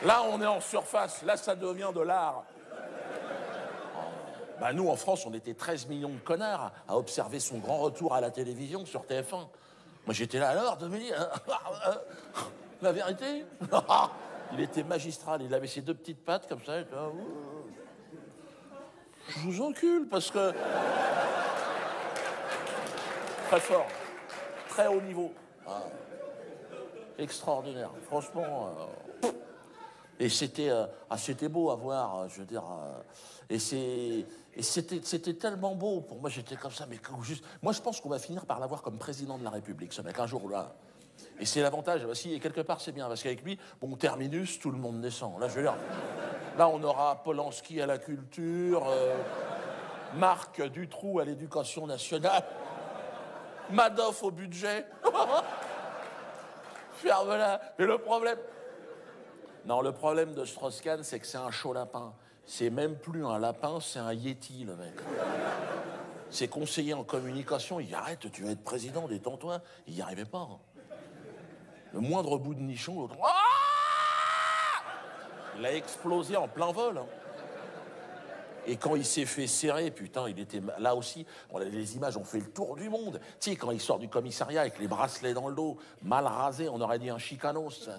Là, on est en surface. Là, ça devient de l'art. Bah, nous, en France, on était 13 millions de connards à observer son grand retour à la télévision sur TF1. Moi, j'étais là, alors, Dominique, la vérité. Il était magistral. Il avait ses deux petites pattes comme ça. Je vous encule, parce que... Très fort. Très haut niveau. Ah. Extraordinaire. Franchement... Et c'était beau à voir, je veux dire. Et c'était tellement beau. Pour moi, j'étais comme ça, mais juste... Moi, je pense qu'on va finir par l'avoir comme président de la République, ce mec, un jour là. Et c'est l'avantage aussi, et quelque part, c'est bien, parce qu'avec lui, bon, terminus, tout le monde descend. Là, je veux dire, là, on aura Polanski à la culture, Marc Dutroux à l'éducation nationale, Madoff au budget. Ferme-la. Et le problème... Non, le problème de Strauss-Kahn, c'est que c'est un chaud lapin. C'est même plus un lapin, c'est un yéti, le mec. Ses conseillers en communication, il dit « Arrête, tu vas être président, détends-toi ». Il n'y arrivait pas. Hein. Le moindre bout de nichon, l'autre... Ah, il a explosé en plein vol. Hein. Et quand il s'est fait serrer, putain, il était... Là aussi, bon, les images ont fait le tour du monde. Tu sais, quand il sort du commissariat avec les bracelets dans le dos, mal rasé, on aurait dit un chicanos.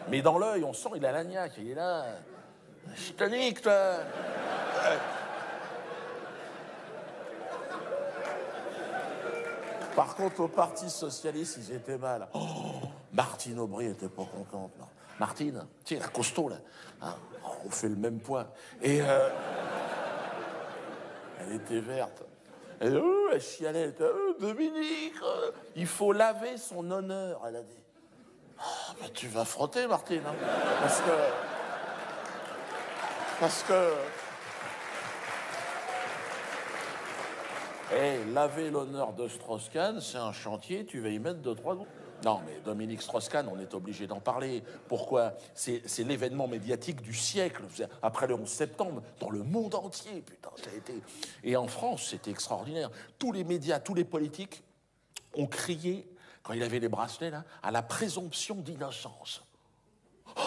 Mais dans l'œil, on sent, il a l'agnac, il est là. Je te nique, toi. Par contre, au Parti Socialiste, ils étaient mal. Oh, Martine Aubry était pas contente. Non. Martine, tu sais, la costaud, là. Hein, on fait le même poids. Et elle était verte. Elle chialait. Elle était, Dominique, il faut laver son honneur, elle a dit. Oh, bah, tu vas frotter, Martine, hein, parce que... Hey, laver l'honneur de Strauss-Kahn, c'est un chantier, tu vas y mettre 2-3 jours. Non, mais Dominique Strauss-Kahn, on est obligé d'en parler. Pourquoi? C'est l'événement médiatique du siècle. Après le 11 septembre, dans le monde entier, putain, ça a été... Et en France, c'était extraordinaire. Tous les médias, tous les politiques ont crié... Quand il avait les bracelets, là, à la présomption d'innocence. Oh,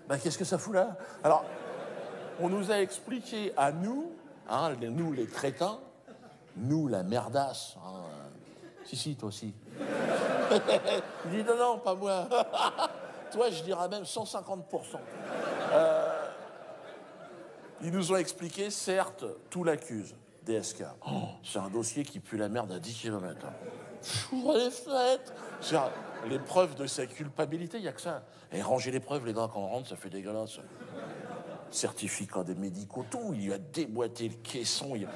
ben, qu'est-ce que ça fout là? Alors, on nous a expliqué à nous, hein, nous les crétins, nous la merdasse. Hein, si, toi aussi. Il dit non, pas moi. Toi, je dirais même 150%. Ils nous ont expliqué, certes, tout l'accuse. DSK. Oh, c'est un dossier qui pue la merde à 10 km. J'ouvre les fenêtres. Les preuves de sa culpabilité, il n'y a que ça. Et ranger les preuves, les gars, quand on rentre, ça fait dégueulasse. Certificat des médicaux, tout. Il lui a déboîté le caisson. Il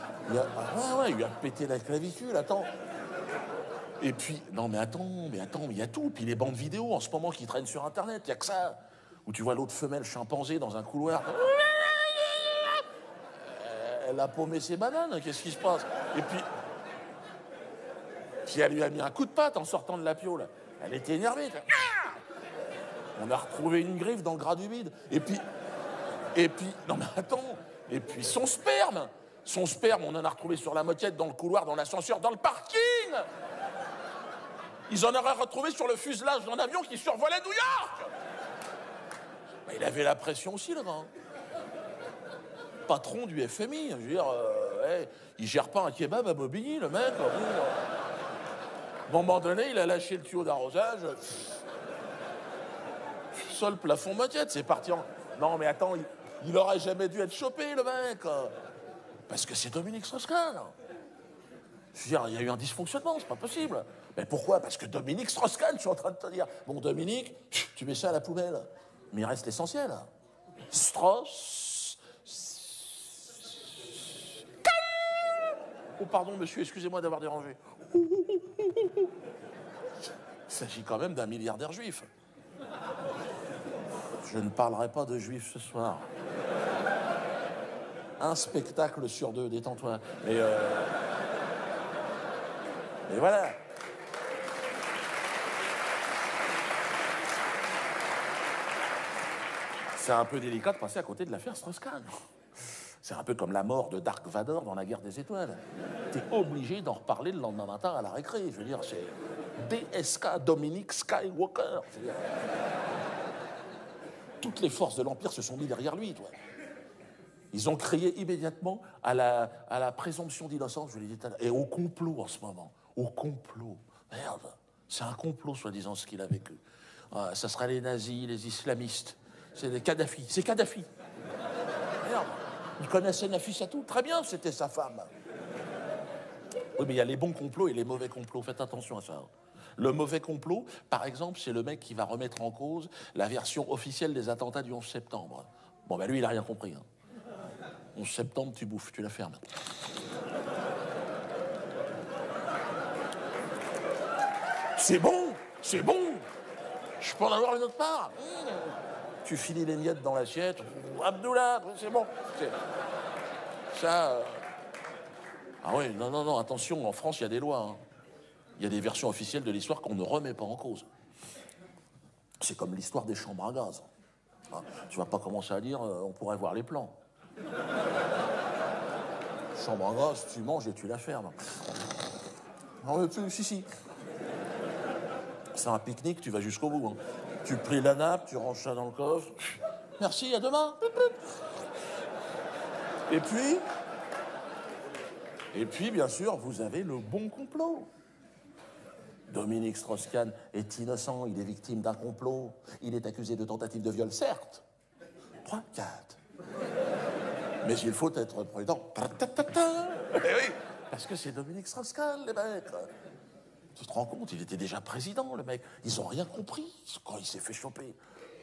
lui a pété la clavicule. Attends. Et puis, non, mais attends, il y a tout. Puis les bandes vidéo, en ce moment, qui traînent sur Internet, il n'y a que ça. Où tu vois l'autre femelle chimpanzé dans un couloir. Elle a paumé ses bananes, qu'est-ce qui se passe? Et puis elle lui a mis un coup de patte en sortant de la piole. Elle était énervée. On a retrouvé une griffe dans le gras du bide. Et puis, non mais attends, et puis son sperme, on en a retrouvé sur la moquette, dans le couloir, dans l'ascenseur, dans le parking. Ils en auraient retrouvé sur le fuselage d'un avion qui survolait New York. Ben, il avait la pression aussi, le gars. Patron du FMI, je veux dire, il gère pas un kebab à Bobigny, le mec. À un moment donné, il a lâché le tuyau d'arrosage. Sol, plafond, moquette, c'est parti en... Non, mais attends, il aurait jamais dû être chopé, le mec. Parce que c'est Dominique Strauss-Kahn. Je veux dire, il y a eu un dysfonctionnement, c'est pas possible. Mais pourquoi? Parce que Dominique Strauss-Kahn, je suis en train de te dire. Bon, Dominique, tu mets ça à la poubelle. Mais il reste l'essentiel. Strauss... Oh, pardon, monsieur, excusez-moi d'avoir dérangé. Il s'agit quand même d'un milliardaire juif. Je ne parlerai pas de juifs ce soir. Un spectacle sur 2, détends-toi. Mais voilà. C'est un peu délicat de passer à côté de l'affaire Strauss-Kahn. C'est un peu comme la mort de Dark Vador dans la Guerre des Étoiles. T'es obligé d'en reparler le lendemain matin à la récré. Je veux dire, c'est... DSK, Dominique Skywalker. Toutes les forces de l'Empire se sont mis derrière lui, toi. Ils ont crié immédiatement à la présomption d'innocence, je vous l'ai dit tout à l'heure, et au complot en ce moment. Au complot. Merde, c'est un complot, soi-disant, ce qu'il a vécu. Ça sera les nazis, les islamistes. C'est les Kadhafi. C'est Kadhafi. Merde. Il connaissait Nafissatou. Très bien, c'était sa femme. Oui, mais il y a les bons complots et les mauvais complots. Faites attention à ça. Le mauvais complot, par exemple, c'est le mec qui va remettre en cause la version officielle des attentats du 11 septembre. Bon, ben lui, il n'a rien compris. 11 septembre, tu bouffes, tu la fermes. C'est bon, c'est bon. Je peux en avoir une autre part. Tu finis les miettes dans l'assiette. Abdullah, c'est bon. Ça... Ah oui, non, non, non, attention, en France, il y a des lois. Hein. Il y a des versions officielles de l'histoire qu'on ne remet pas en cause. C'est comme l'histoire des chambres à gaz. Hein, tu vas pas commencer à dire, on pourrait voir les plans. Chambre à gaz, tu manges et tu la fermes. Non, si. C'est un pique-nique, tu vas jusqu'au bout. Hein. Tu plies la nappe, tu ranges ça dans le coffre. Merci, à demain. Et puis, bien sûr, vous avez le bon complot. Dominique Strauss-Kahn est innocent, il est victime d'un complot. Il est accusé de tentative de viol, certes. 3, 4. Mais il faut être prudent. Eh oui, parce que c'est Dominique Strauss-Kahn, les mecs. Tu te rends compte, il était déjà président, le mec. Ils n'ont rien compris quand il s'est fait choper.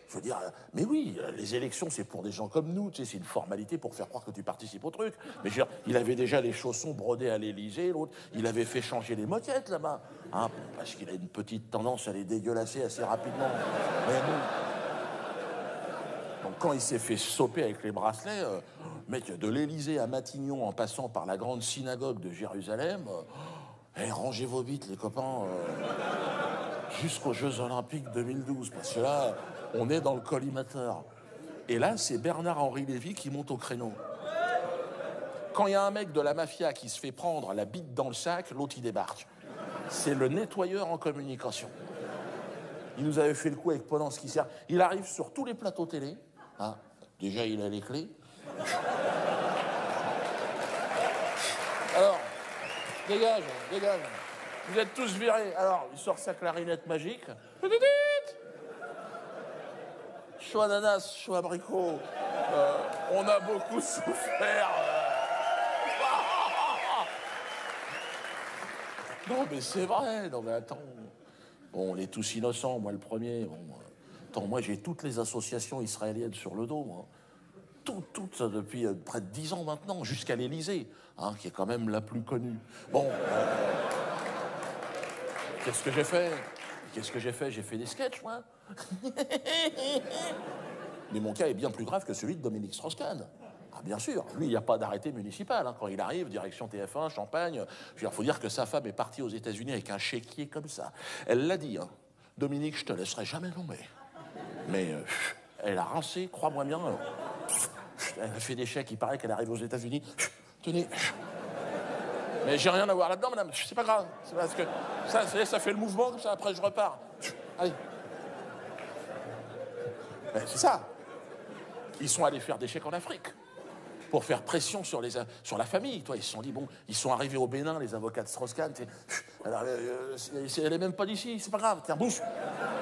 Je veux dire, mais oui, les élections, c'est pour des gens comme nous, tu sais, c'est une formalité pour faire croire que tu participes au truc. Mais je veux dire, il avait déjà les chaussons brodés à l'Élysée, l'autre, il avait fait changer les moquettes là-bas. Hein, parce qu'il a une petite tendance à les dégueulasser assez rapidement. Mais bon. Donc quand il s'est fait soper avec les bracelets, mec, de l'Élysée à Matignon, en passant par la grande synagogue de Jérusalem, rangez vos bites, les copains, jusqu'aux Jeux Olympiques 2012, parce que là, on est dans le collimateur. Et là, c'est Bernard-Henri Lévy qui monte au créneau. Quand il y a un mec de la mafia qui se fait prendre la bite dans le sac, l'autre, il débarque. C'est le nettoyeur en communication. Il nous avait fait le coup avec Polanski. Il arrive sur tous les plateaux télé. Hein. Déjà, il a les clés. Alors, dégage. Vous êtes tous virés. Alors, il sort sa clarinette magique. Chaud ananas, chaud abricot. On a beaucoup souffert. Non, mais c'est vrai. Non, mais attends. Bon, on est tous innocents, moi le premier. Bon, attends, moi j'ai toutes les associations israéliennes sur le dos. Moi. Toutes, depuis près de 10 ans maintenant, jusqu'à l'Élysée, hein, qui est quand même la plus connue. Bon, qu'est-ce que j'ai fait? J'ai fait des sketchs, moi. Mais mon cas est bien plus grave que celui de Dominique Strauss-Kahn. Ah, bien sûr, lui, il n'y a pas d'arrêté municipal. Hein. Quand il arrive, direction TF1, Champagne, il faut dire que sa femme est partie aux États-Unis avec un chéquier comme ça. Elle l'a dit, hein. Dominique, je te laisserai jamais tomber. Mais elle a rincé, crois-moi bien. Elle a fait des chèques, il paraît qu'elle arrive aux États-Unis. Tenez. Mais j'ai rien à voir là-dedans, madame. C'est pas grave. C'est parce que ça fait le mouvement, comme ça, après je repars. Allez. C'est ça. Ils sont allés faire des chèques en Afrique pour faire pression sur la famille. Toi, ils se sont dit, bon, ils sont arrivés au Bénin, les avocats de Strauss-Kahn. Alors, elle est même pas d'ici, c'est pas grave. Tiens, bouge,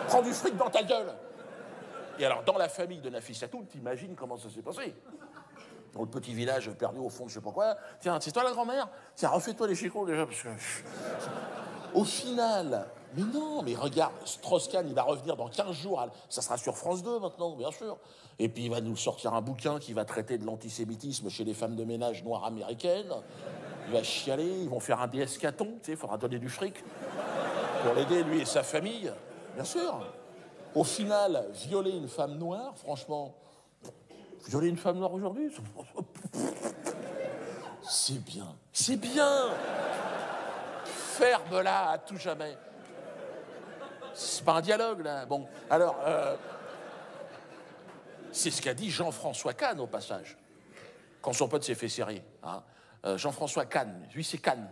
prends du fric dans ta gueule. Et alors, dans la famille de Nafissatou, t'imagines comment ça s'est passé? Dans le petit village perdu au fond de je sais pas quoi. Tiens, c'est toi la grand-mère? Tiens, refais-toi les chicots déjà, parce que... Au final, mais non, mais regarde, Strauss-Kahn, il va revenir dans 15 jours, ça sera sur France 2 maintenant, bien sûr. Et puis il va nous sortir un bouquin qui va traiter de l'antisémitisme chez les femmes de ménage noires américaines. Il va chialer, ils vont faire un DSK-ton, tu sais, il faudra donner du fric pour l'aider, lui et sa famille, bien sûr. Au final, violer une femme noire, franchement, violer une femme noire aujourd'hui, c'est bien, c'est bien. Ferme-la à tout jamais. C'est pas un dialogue, là. Bon, alors, c'est ce qu'a dit Jean-François Kahn, au passage, quand son pote s'est fait serrer. Hein. Jean-François Kahn, lui, c'est Kahn.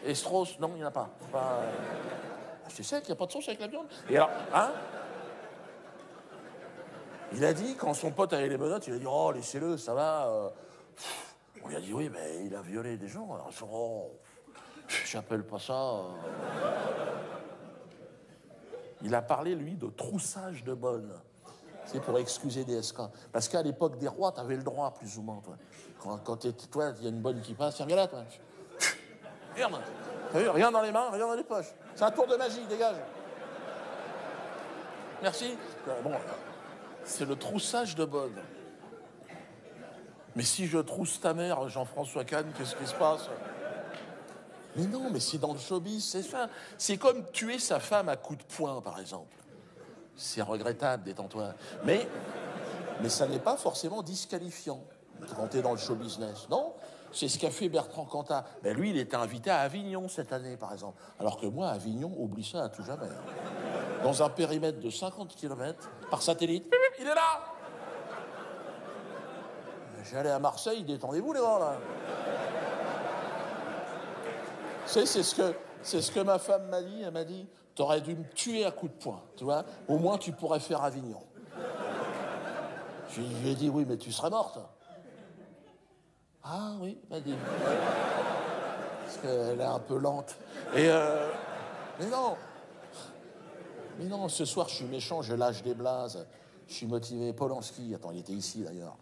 Et Strauss, non, il n'y en a pas. C'est sec, il n'y a pas de sauce avec la viande. Et alors, hein? Il a dit, quand son pote avait les menottes, il a dit, oh, laissez-le, ça va. On lui a dit, oui, mais il a violé des gens. Alors, oh, j'appelle pas ça. Il a parlé, lui, de troussage de bonne. C'est pour excuser DSK. Parce qu'à l'époque des rois, t'avais le droit, plus ou moins, toi. Quand toi, il y a une bonne qui passe, tiens, viens là, toi. Merde. T'as vu, rien dans les mains, rien dans les poches. C'est un tour de magie, dégage. Merci. Bon, c'est le troussage de bonne. Mais si je trousse ta mère, Jean-François Kahn, qu'est-ce qui se passe? Mais non, mais c'est dans le showbiz, c'est ça. C'est comme tuer sa femme à coups de poing, par exemple. C'est regrettable, détends-toi. Mais ça n'est pas forcément disqualifiant quand t'es dans le show business, non? C'est ce qu'a fait Bertrand Cantat. Ben lui, il était invité à Avignon cette année, par exemple. Alors que moi, Avignon, oublie ça à tout jamais. Dans un périmètre de 50 km, par satellite, il est là! J'allais à Marseille, détendez-vous les gars, là. C'est ce que ma femme m'a dit. Elle m'a dit, t'aurais dû me tuer à coups de poing, tu vois. Au moins, tu pourrais faire Avignon. Je lui ai dit, oui, mais tu serais morte. Ah oui, m'a dit. Parce qu'elle est un peu lente. Et mais non, ce soir, je suis méchant, je lâche des blazes. Je suis motivé. Polanski, attends, il était ici, d'ailleurs.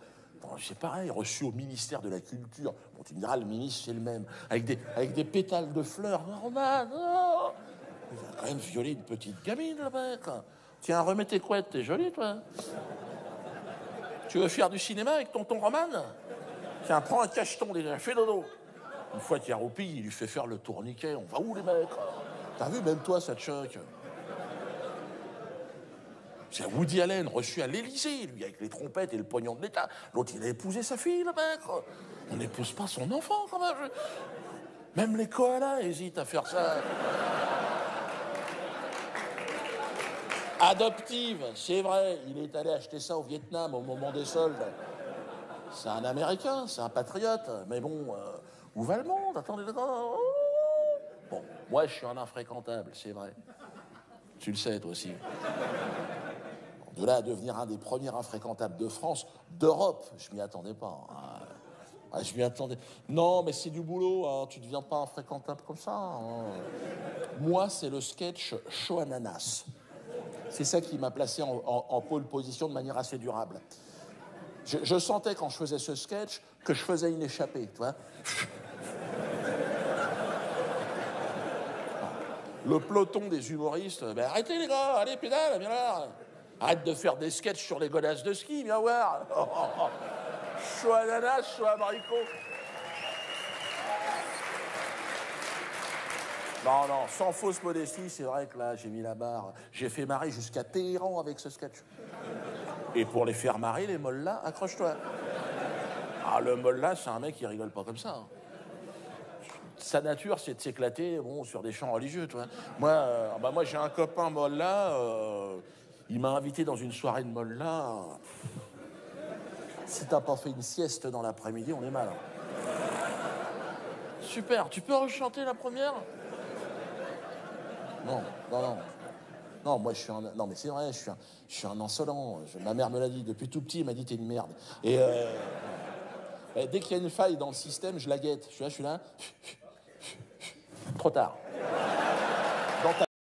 C'est pareil, reçu au ministère de la Culture. Bon, tu me diras, le ministre, c'est le même. Avec des pétales de fleurs. Normal, non. Il a quand même violé une petite gamine, le mec. Tiens, remets tes couettes, t'es jolie, toi. Tu veux faire du cinéma avec tonton Roman? Tiens, prends un cacheton, déjà, fais dodo. Une fois qu'il a roupi, il lui fait faire le tourniquet. On va où, les mecs? T'as vu, même toi, ça te choque. C'est Woody Allen, reçu à l'Élysée, lui, avec les trompettes et le pognon de l'État. L'autre, il a épousé sa fille, le mec. On n'épouse pas son enfant, quand même. Même les koalas hésitent à faire ça. Adoptive, c'est vrai, il est allé acheter ça au Vietnam au moment des soldes. C'est un Américain, c'est un patriote. Mais bon, où va le monde? Attendez, d'accord. Bon, moi, je suis un infréquentable, c'est vrai. Tu le sais, toi aussi. De là à devenir un des premiers infréquentables de France, d'Europe, je m'y attendais pas. Je m'y attendais. Non, mais c'est du boulot, hein. Tu ne deviens pas infréquentable comme ça. Hein. Moi, c'est le sketch Chaud Ananas. C'est ça qui m'a placé en pole position de manière assez durable. Je sentais quand je faisais ce sketch que je faisais une échappée, tu vois. Le peloton des humoristes, ben arrêtez les gars, allez pédale, viens là. Arrête de faire des sketchs sur les godasses de ski, viens voir. Chaud ananas, chaud abricot. Non, sans fausse modestie, c'est vrai que là, j'ai mis la barre. J'ai fait marrer jusqu'à Téhéran avec ce sketch. Et pour les faire marrer, les mollahs, accroche-toi. Ah, le mollah, c'est un mec qui rigole pas comme ça. Hein. Sa nature, c'est de s'éclater sur des chants religieux, tu vois. Moi, j'ai un copain mollah, il m'a invité dans une soirée de mollah. Si t'as pas fait une sieste dans l'après-midi, on est mal. Super, tu peux rechanter la première? Non. Non, moi, je suis un... Non, mais c'est vrai, je suis un insolent. Ma mère me l'a dit, depuis tout petit, elle m'a dit, t'es une merde. Et dès qu'il y a une faille dans le système, je la guette. Je suis là. Trop tard.